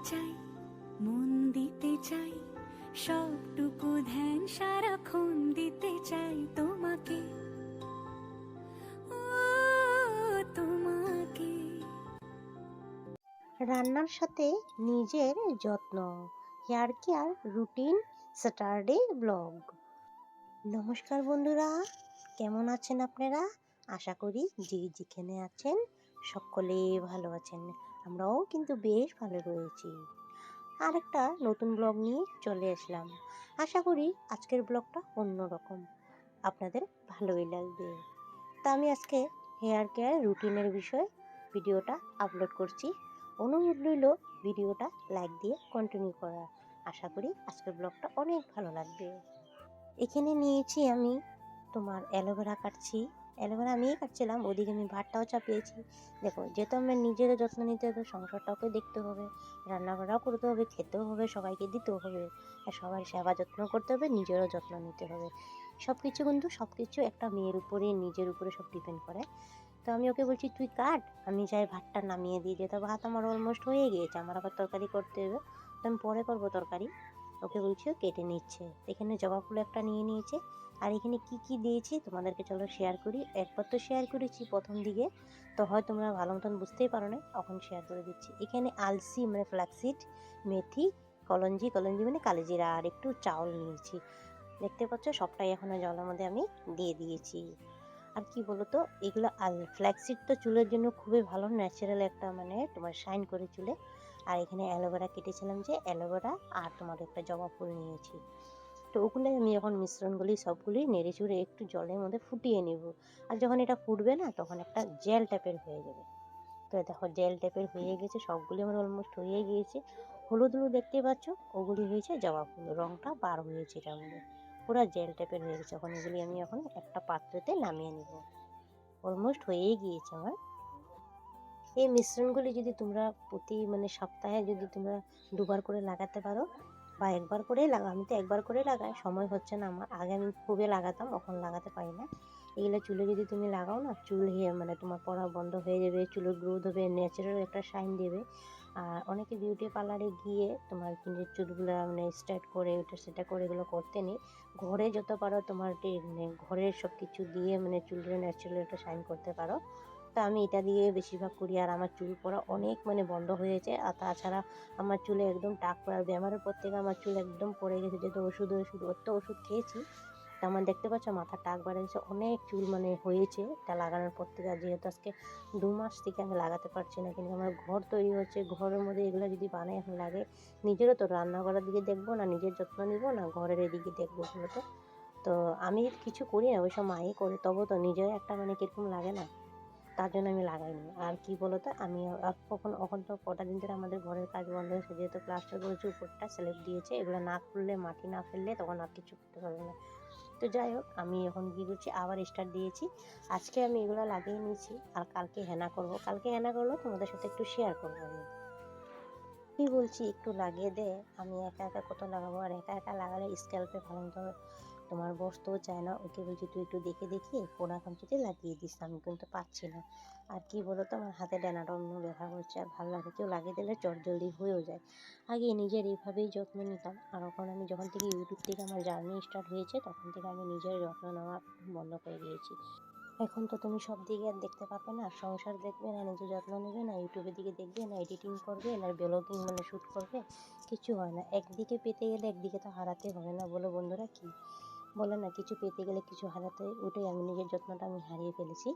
চাই, মন দিতে চাই, সবটুকু ধ্যান সারাক্ষণ দিতে চাই তোমাকে, ও তোমাকে। রান্নার সাথে নিজের যত্ন, hair care routine, Saturday blog. নমস্কার বন্ধুরা, কেমন আছেন আপনারা? আশা করি যে যেখানে আছেন সকলে ভালো আছেন। আমরাও কিন্তু বেশ ভালো রয়েছি। আর একটা নতুন ব্লগ নিয়ে চলে আসলাম। আশা করি আজকের ব্লগটা অন্যরকম, আপনাদের ভালোই লাগবে। তা আমি আজকে হেয়ার কেয়ার রুটিনের বিষয়ে ভিডিওটা আপলোড করছি। অনুরোধ রইল ভিডিওটা লাইক দিয়ে কন্টিনিউ করার। আশা করি আজকের ব্লগটা অনেক ভালো লাগবে। এখানে নিয়েছি আমি তোমার অ্যালোভেরা কাটছি। অ্যালোভেরা আমিই কাটছিলাম, ওদিকে আমি ভাতটাও চাপিয়েছি। দেখো, যেহেতু আমার নিজেরও যত্ন নিতে হবে, সংসারটাকে দেখতে হবে, রান্নাবাড়াও করতে হবে, খেতেও হবে, সবাইকে দিতেও হবে, আর সবার সেবা যত্ন করতে হবে, নিজেরও যত্ন নিতে হবে। সব কিছু কিন্তু সব কিছু একটা মেয়ের উপরে, নিজের উপরে সব ডিপেন্ড করে। তো আমি ওকে বলছি তুই কাট, আমি যাই ভাতটা নামিয়ে দিই। যেহেতু ভাত আমার অলমোস্ট হয়ে গিয়েছে, আমার আবার তরকারি করতে হবে, তো আমি পরে করবো তরকারি। ওকে বলছি ও কেটে নিচ্ছে। এখানে জবা ফুল একটা নিয়ে নিয়েছে। আর এখানে কি কি দিয়েছি তোমাদেরকে চলো শেয়ার করি। একবার তো শেয়ার করেছি প্রথম দিকে, তো হয় তোমরা ভালো মতন বুঝতেই পারো না, এখন শেয়ার করে দিচ্ছি। এখানে আলসি মানে ফ্ল্যাক্সিড, মেথি, কলঞ্জি, কলঞ্জি মানে কালিজিরা, আর একটু চাউল নিয়েছি। দেখতে পাচ্ছ সবটাই এখন জলের মধ্যে আমি দিয়ে দিয়েছি। আর কি বলতো, এগুলো ফ্ল্যাক্সিড তো চুলের জন্য খুবই ভালো, ন্যাচারাল একটা মানে তোমার শাইন করে চুলে। আর এখানে অ্যালোভেরা কেটেছিলাম, যে অ্যালোভেরা আর তোমার একটা জবা ফুল নিয়েছি। তো ওগুলোই আমি এখন মিশ্রণগুলি সবগুলি নেড়ে চুড়ে একটু জলের মধ্যে ফুটিয়ে নেব। আর যখন এটা ফুটবে না, তখন একটা জেল টাইপের হয়ে যাবে। তো দেখো জেল টাইপের হয়ে গেছে, সবগুলি আমার অলমোস্ট হয়ে গিয়েছে। হলুদ হলুদ দেখতে পাচ্ছ, ওগুলি হয়েছে জবা ফুল, রঙটা বার হয়েছে এটার মধ্যে, পুরো জেল টাইপের হয়ে গেছে। এখন এগুলি আমি এখন একটা পাত্রতে নামিয়ে নেব। অলমোস্ট হয়েই গিয়েছে আমার। এই মিশ্রণগুলি যদি তোমরা প্রতি মানে সপ্তাহে যদি তোমরা দুবার করে লাগাতে পারো, বা একবার করেই লাগাও, আমি তো একবার করে লাগাই, সময় হচ্ছে না আমার। আগে আমি খুবই লাগাতাম, এখন লাগাতে পারি না। এগুলো চুলে যদি তুমি লাগাও না, চুল মানে তোমার পড়া বন্ধ হয়ে যাবে, চুলের গ্রোথ হবে, ন্যাচারাল একটা শাইন দেবে। আর অনেকে বিউটি পার্লারে গিয়ে তোমার নিজের চুলগুলো মানে স্ট্রেট করে ওটা সেটা করে এগুলো করতে নেই। ঘরে যত পারো তোমার মানে ঘরের সব কিছু দিয়ে মানে চুলের ন্যাচারাল একটা শাইন করতে পারো। তো আমি এটা দিয়ে বেশিরভাগ করি। আর আমার চুল পড়া অনেক মানে বন্ধ হয়েছে। আর তাছাড়া আমার চুলে একদম টাক পড়ার ব্যামারের পর থেকে আমার চুল একদম পড়ে গেছে, যেহেতু ওষুধ অত ওষুধ খেয়েছি। তো আমার দেখতে পাচ্ছ মাথার টাক বেড়ে গেছে, অনেক চুল মানে হয়েছে এটা লাগানোর পর থেকে। আর যেহেতু আজকে 2 মাস থেকে আমি লাগাতে পারছি না, কিন্তু আমার ঘর তৈরি হচ্ছে, ঘরের মধ্যে এগুলো যদি বানাই এখন লাগে, নিজেরও তো রান্না করার দিকে দেখবো না, নিজের যত্ন নিব না, ঘরের এদিকে দেখবো বলো তো। তো আমি কিছু করি না, ওইসব মাই করে, তবু তো নিজের একটা মানে কীরকম লাগে না, তার জন্য আমি লাগাইনি। আর কি বলতো, আমি এখন তো কটা দিন ধরে আমাদের ঘরের কাজ বন্ধ হয়েছে, যেহেতু প্লাস্টার করেছে, উপরটা স্ল্যাব দিয়েছে, এগুলো না খুললে, মাটি না ফেললে তখন আর কিছু করতে পারবে না। তো যাই হোক, আমি এখন কী করছি, আবার স্টার্ট দিয়েছি। আজকে আমি এগুলো লাগিয়ে নিয়েছি, আর কালকে হেনা করব। কালকে হেনা করলেও তোমাদের সাথে একটু শেয়ার করবো। আমি কি বলছি, একটু লাগিয়ে দে। আমি একা একা কত লাগাবো, আর একা একা লাগালে স্ক্যাল্পে ভালো মতো তোমার বসতেও চায় না। ওকে বলছি তুই একটু দেখে দেখি কোনা কামচিতে লাগিয়ে দিস, আমি কিন্তু পাচ্ছি না। আর কি বলতো, আমার হাতে ডানাটা অন্য ব্যথা করছে, আর ভালো লাগে, কেউ লাগিয়ে দিলে জলদি হয়েও যায়। আগে নিজের এইভাবেই যত্ন নিতাম, আর এখন আমি যখন থেকে ইউটিউব থেকে আমার জার্নি স্টার্ট হয়েছে, তখন থেকে আমি নিজের যত্ন নেওয়া বন্ধ করে দিয়েছি। এখন তো তুমি সব দিকে আর দেখতে পাবে না, সংসার দেখবে না, নিজের যত্ন নেবে না, ইউটিউবের দিকে দেখবে না, এডিটিং করবে না, ব্লগিং মানে শ্যুট করবে, কিছু হয় না। একদিকে পেতে গেলে একদিকে তো হারাতে হবে না, বলো বন্ধুরা? কি বলে না, কিছু পেতে গেলে কিছু হারাতে, ওটাই আমি নিজের যত্নটা আমি হারিয়ে ফেলেছি।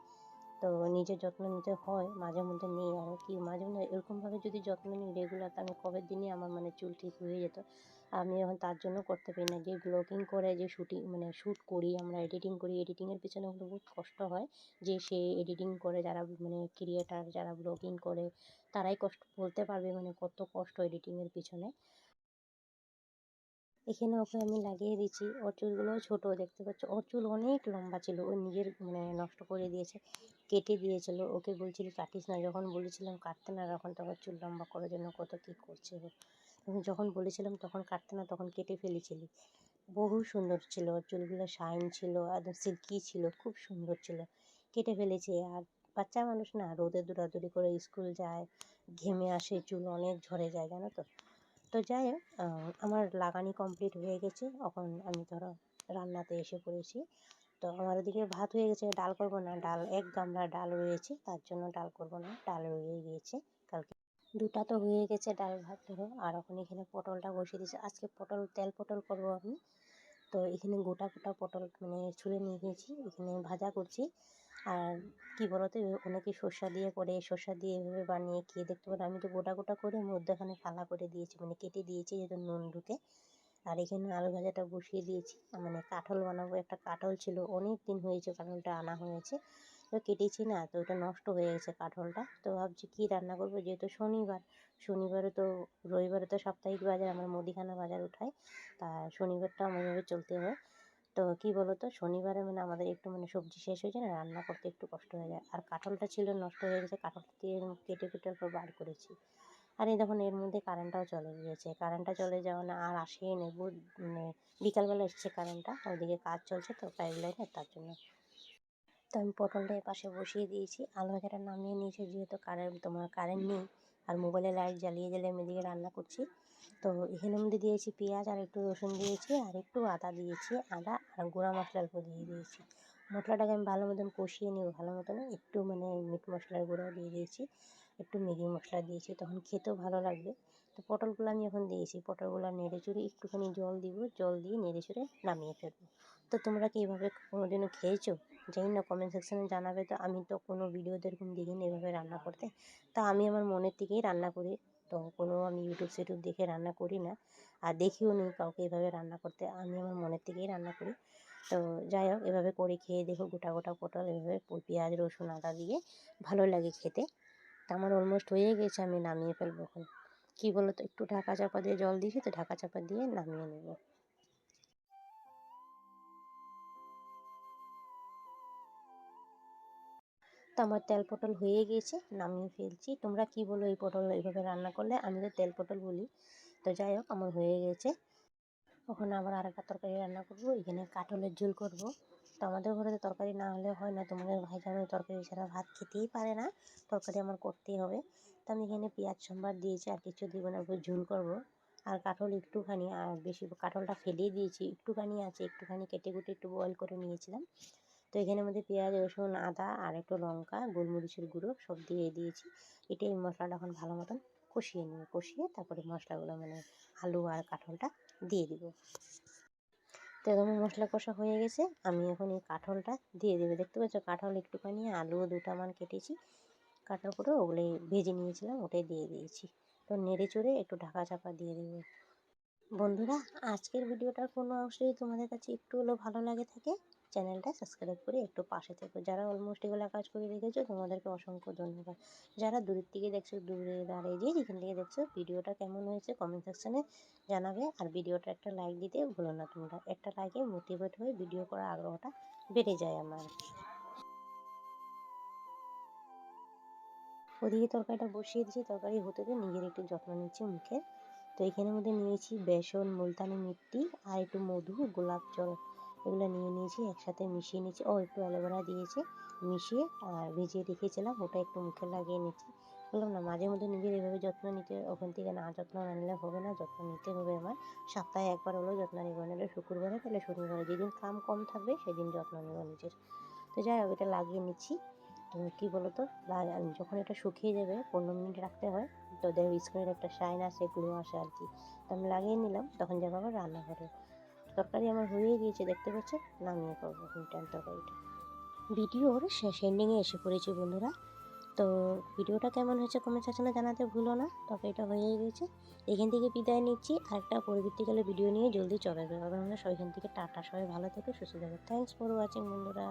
তো নিজের যত্ন নিতে হয়, মাঝে মধ্যে নিই। আর কি মাঝে মধ্যে এরকমভাবে যদি যত্ন নিই রেগুলার, আমি কবের দিনই আমার মানে চুল ঠিক হয়ে যেত। আমি এখন তার জন্য করতে পারি না। যে ব্লগিং করে, যে মানে শ্যুট করি, আমরা এডিটিং করি, এডিটিংয়ের পিছনে কিন্তু বহুত কষ্ট হয়। যে সে এডিটিং করে, যারা মানে ক্রিয়েটার, যারা ব্লগিং করে, তারাই কষ্ট বলতে পারবে মানে কত কষ্ট এডিটিংয়ের পিছনে। এখানে ওকে আমি লাগিয়ে দিচ্ছি। ওর চুলগুলোও ছোটো, দেখতে পাচ্ছ, ওর চুল অনেক লম্বা ছিল, ও নিজের মানে নষ্ট করে দিয়েছে, কেটে দিয়েছিল। ওকে বলছিল কাটিস না, যখন বলেছিলাম কাটতে না, তখন তো চুল লম্বা করার জন্য কত কী করছে ও। আমি যখন বলেছিলাম তখন কাটতে না, তখন কেটে ফেলেছিলি। বহু সুন্দর ছিল ওর চুলগুলো, শাইন ছিল, একদম সিল্কি ছিল, খুব সুন্দর ছিল, কেটে ফেলেছে। আর বাচ্চা মানুষ না, রোদে দৌড়াদৌড়ি করে স্কুল যায়, ঘেমে আসে, চুল অনেক ঝরে যায় জানো তো। তো যাই হোক, আমার লাগানি কমপ্লিট হয়ে গেছে। এখন আমি ধরো রান্নাতে এসে পড়েছি। তো আমার ওদিকে ভাত হয়ে গেছে, ডাল করব না, ডাল 1 গামলা ডাল রয়েছে, তার জন্য ডাল করব না, ডাল রয়ে গিয়েছে কালকে। দুটা তো হয়ে গেছে ডাল ভাত ধরো। আর এখন এখানে পটলটা বসিয়ে দিয়েছি, আজকে তেল পটল করব আমি। তো এখানে গোটা গোটা পটল মানে ছুলে নিয়ে গেছি, এখানে ভাজা করছি। আর কি বলতো, অনেকে সর্ষা দিয়ে করে, সর্ষা দিয়ে এভাবে বানিয়ে খেয়ে দেখতে পারো। আমি তো গোটা গোটা করে মধ্যখানে ফালা করে দিয়েছি, মানে কেটে দিয়েছি যাতে নুন ঢুকে। আর এখানে আলু ভাজাটা বসিয়ে দিয়েছি, মানে কাঁঠাল বানাবো। একটা কাঁঠাল ছিল, অনেক দিন হয়েছে কাঁঠালটা আনা হয়েছে, তো কেটেছি না, তো ওটা নষ্ট হয়ে গেছে কাঁঠালটা। তো ভাবছি কী রান্না করবো, যেহেতু শনিবারে তো, রবিবারে তো সাপ্তাহিক বাজার, আমার মুদিখানা বাজার উঠায়, তা শনিবারটা আমার এভাবে চলতে হয়। তো কী বলো তো, শনিবারে মানে আমাদের একটু মানে সবজি শেষ হয়ে যায় না, রান্না করতে একটু কষ্ট হয়ে যায়। আর কাঁঠালটা ছিল নষ্ট হয়ে গেছে, কাঁঠালটা দিয়ে কেটে পর বার করেছি। আর এই দেখুন এর মধ্যে কারেন্টটাও চলে গিয়েছে। কারেন্টটা চলে যাওয়া না, আর আসেই নেই, মানে বিকালবেলা এসছে কারেন্টটা, ওদিকে কাজ চলছে তো পাইপ লাইনের, তার জন্য। তো আমি পটলটা এপাশে বসিয়ে দিয়েছি, আলু ভাজাটা নামিয়ে নিয়েছি, যেহেতু কারেন্ট নেই। আর মোবাইলে লাইট জ্বালিয়ে আমি এদিকে রান্না করছি। তো এখানের মধ্যে দিয়েছি পেঁয়াজ, আর একটু রসুন দিয়েছি, আর একটু আদা দিয়েছি, আদা আর গুঁড়া মশলা অল্প দিয়ে দিয়েছি। মশলাটাকে আমি ভালো মতন কষিয়ে নিব, ভালো মতন একটু মানে মিট মশলার গুঁড়ো দিয়ে দিয়েছি, একটু ম্যাগি মশলা দিয়েছি, তখন খেতেও ভালো লাগবে। তো পটলগুলো আমি এখন দিয়েছি, পটলগুলো নেড়ে চুড়ে একটুখানি জল দিব, জল দিয়ে নেড়ে চুড়ে নামিয়ে ফেলবো। তো তোমরা কি এইভাবে কোনোদিনও খেয়েছো? জানি না, কমেন্ট সেকশানে জানাবে। তো আমি তো কোনো ভিডিওতে এরকম দেখিনি এভাবে রান্না করতে। তা আমি আমার মনের থেকেই রান্না করি, তো কোনো আমি ইউটিউব দেখে রান্না করি না, আর দেখিও নি কাউকে এভাবে রান্না করতে। আমি আমার মনের থেকেই রান্না করি। তো যাই হোক, এভাবে করে খেয়ে দেখো, গোটা গোটা পটল এভাবে পেঁয়াজ রসুন আদা দিয়ে ভালো লাগে খেতে। তা আমার অলমোস্ট হয়ে গেছে, আমি নামিয়ে ফেলবো এখন। কী বলো তো, একটু ঢাকা চাপা দিয়ে জল দিয়েছি, তো ঢাকা চাপা দিয়ে নামিয়ে নেব। তো আমার তেল পটল হয়ে গিয়েছে, নামিয়ে ফেলছি। তোমরা কি বলো এই পটল এইভাবে রান্না করলে? আমি তো তেল পটল বলি। তো যাই হোক, আমার হয়ে গেছে। ওখানে আবার আরেকটা তরকারি রান্না করবো, এখানে কাঁঠালের ঝোল করব। তো আমাদের ঘরে তো তরকারি না হলে হয় না, তোমাদের ভাইজান ওই তরকারি ছাড়া ভাত খেতেই পারে না, তরকারি আমার করতেই হবে। তো আমি এখানে পেঁয়াজ সম্বার দিয়েছি, আর কিছু দিব না, ঝোল করব। আর কাঁঠাল একটুখানি, আর বেশি কাঁঠালটা ফেলেই দিয়েছি, একটুখানি আছে, একটুখানি কেটে কুটে একটু বয়েল করে নিয়েছিলাম। তো এখানের মধ্যে পেঁয়াজ রসুন আদা আর একটু লঙ্কা গোলমরিচের গুঁড়ো সব দিয়ে দিয়েছি। এটাই মশলাটা এখন ভালো মতন কষিয়ে নিয়ে, কষিয়ে তারপরে মশলাগুলো মানে আলু আর কাঁঠালটা দিয়ে দিব। তো এরকম মশলা কষা হয়ে গেছে, আমি এখন এই কাঁঠালটা দিয়ে দেবো। দেখতে পাচ্ছ, কাঁঠাল একটুখানি, আলু 2টা মান কেটেছি, কাটার পরে ওগুলোই ভেজে নিয়েছিলাম, ওটাই দিয়ে দিয়েছি। তো নেড়ে চড়ে একটু ঢাকা চাপা দিয়ে দেবো। বন্ধুরা, আজকের ভিডিওটার কোনো অংশ যদি তোমাদের কাছে একটু হলেও ভালো লাগে থাকে, চ্যানেলটা সাবস্ক্রাইব করে একটু পাশে থেকো। যারা অলমোস্ট এগুলো কাজ করে রেখেছো, তোমাদেরকে অসংখ্য ধন্যবাদ। যারা দূরের থেকে দেখছো, দূরে দাঁড়িয়ে যে যেখান থেকে দেখছো, ভিডিওটা কেমন হয়েছে কমেন্ট সেকশানে জানাবে। আর ভিডিওটা একটা লাইক দিতে ভুলো না তোমরা, একটা লাইকে মোটিভেট হয়ে ভিডিও করার আগ্রহটা বেড়ে যায় আমার। ওদিকে তরকারিটা বসিয়ে দিয়েছি, তরকারি হতে দিয়ে নিজের একটু যত্ন নিচ্ছি মুখের। তো এখানের মধ্যে নিয়েছি বেসন, মুলতানি মিট্টি, আর একটু মধু, গোলাপ জল, এগুলো নিয়ে নিয়েছি, একসাথে মিশিয়ে নিয়েছি। একটু অ্যালোভেরা দিয়েছি, মিশিয়ে আর ভিজিয়ে রেখেছিলাম, ওটা একটু মুখে লাগিয়ে নিচ্ছি। বললাম না, মাঝে মধ্যে নিজের এভাবে যত্ন নিতে, ওখান থেকে না যত্ন না নিলে হবে না, যত্ন নিতে হবে আমার। সপ্তাহে একবার হলেও যত্ন নেব, নাহলে শুক্রবারে তাহলে শনিবারে, যেদিন কাম কম থাকবে সেদিন যত্ন নেব নিজের। তো যাই হোক, এটা লাগিয়ে নিচ্ছি। তো কী বলো তো, যখন এটা শুকিয়ে যাবে 15 মিনিট রাখতে হয়, তো দেখো স্কিনের একটা শাইন আসে, গ্লো আসে আর কি। তো আমি লাগিয়ে নিলাম, তখন যাবো আবার রান্নাঘরে। তরকারি আমার হয়ে গিয়েছে, দেখতে পাচ্ছ, নামিয়ে করবো রিটার্ন তরকারিটা। ভিডিওর শেষ এন্ডিংয়ে এসে পড়েছি বন্ধুরা। তো ভিডিওটা কেমন হয়েছে কমেন্ট সেকশনে জানাতে ভুলো না। তরকারিটা হয়ে গেছে, এখান থেকে বিদায় নিচ্ছি। আরেকটা পরবর্তীকালে ভিডিও নিয়ে জলদি চলে যাবে। আমরা সবাই এখান থেকে টাটা, সবাই ভালো থেকো, সুস্থ থাকো। থ্যাংকস ফর ওয়াচিং বন্ধুরা।